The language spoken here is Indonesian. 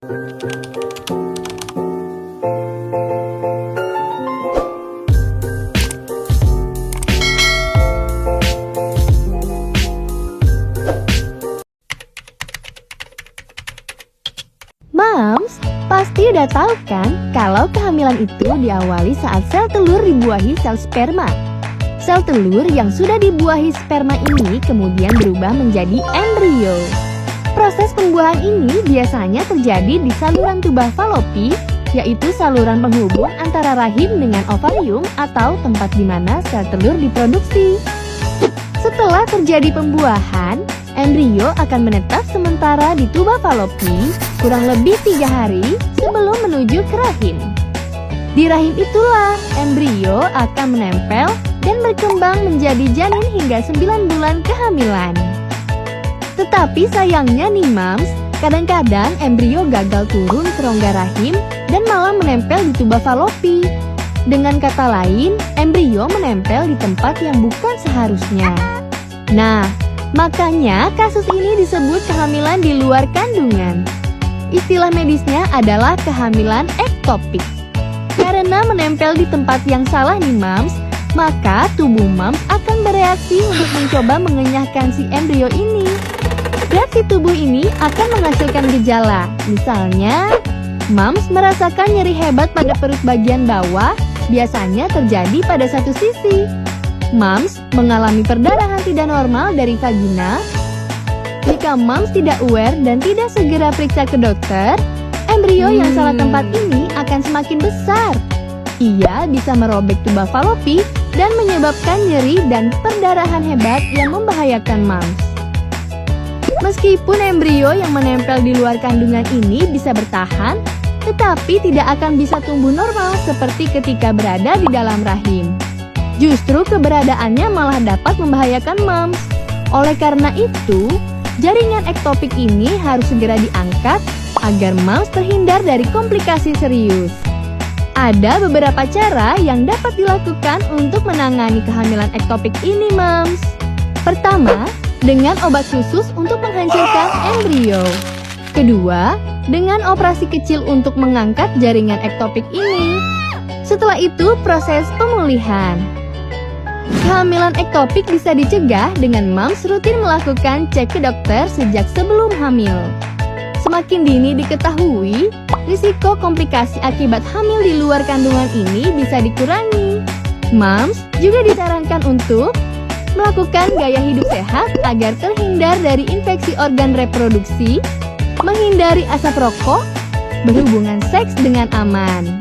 Moms, pasti udah tahu kan kalau kehamilan itu diawali saat sel telur dibuahi sel sperma. Sel telur yang sudah dibuahi sperma ini kemudian berubah menjadi embrio. Proses pembuahan ini biasanya terjadi di saluran tuba falopi, yaitu saluran penghubung antara rahim dengan ovarium atau tempat di mana sel telur diproduksi. Setelah terjadi pembuahan, embrio akan menetap sementara di tuba falopi kurang lebih 3 hari sebelum menuju ke rahim. Di rahim itulah embrio akan menempel dan berkembang menjadi janin hingga 9 bulan kehamilan. Tetapi sayangnya nih moms, kadang-kadang embrio gagal turun ke rongga rahim dan malah menempel di tuba falopi. Dengan kata lain, embrio menempel di tempat yang bukan seharusnya. Nah, makanya kasus ini disebut kehamilan di luar kandungan. Istilah medisnya adalah kehamilan ektopik. Karena menempel di tempat yang salah nih moms, maka tubuh moms akan bereaksi untuk mencoba mengenyahkan si embrio ini. Reaksi tubuh ini akan menghasilkan gejala. Misalnya, moms merasakan nyeri hebat pada perut bagian bawah, biasanya terjadi pada satu sisi. Moms mengalami perdarahan tidak normal dari vagina. Jika moms tidak aware dan tidak segera periksa ke dokter, embrio yang salah tempat ini akan semakin besar. Ia bisa merobek tuba falopi dan menyebabkan nyeri dan perdarahan hebat yang membahayakan moms. Meskipun embrio yang menempel di luar kandungan ini bisa bertahan, tetapi tidak akan bisa tumbuh normal seperti ketika berada di dalam rahim. Justru keberadaannya malah dapat membahayakan moms. Oleh karena itu, jaringan ektopik ini harus segera diangkat agar moms terhindar dari komplikasi serius. Ada beberapa cara yang dapat dilakukan untuk menangani kehamilan ektopik ini moms. Pertama, dengan obat khusus untuk menghancurkan embrio. Kedua, dengan operasi kecil untuk mengangkat jaringan ektopik ini. Setelah itu, proses pemulihan. Kehamilan ektopik bisa dicegah dengan moms rutin melakukan cek ke dokter sejak sebelum hamil. Semakin dini diketahui, risiko komplikasi akibat hamil di luar kandungan ini bisa dikurangi. Moms juga disarankan untuk melakukan gaya hidup sehat agar terhindar dari infeksi organ reproduksi, menghindari asap rokok, berhubungan seks dengan aman.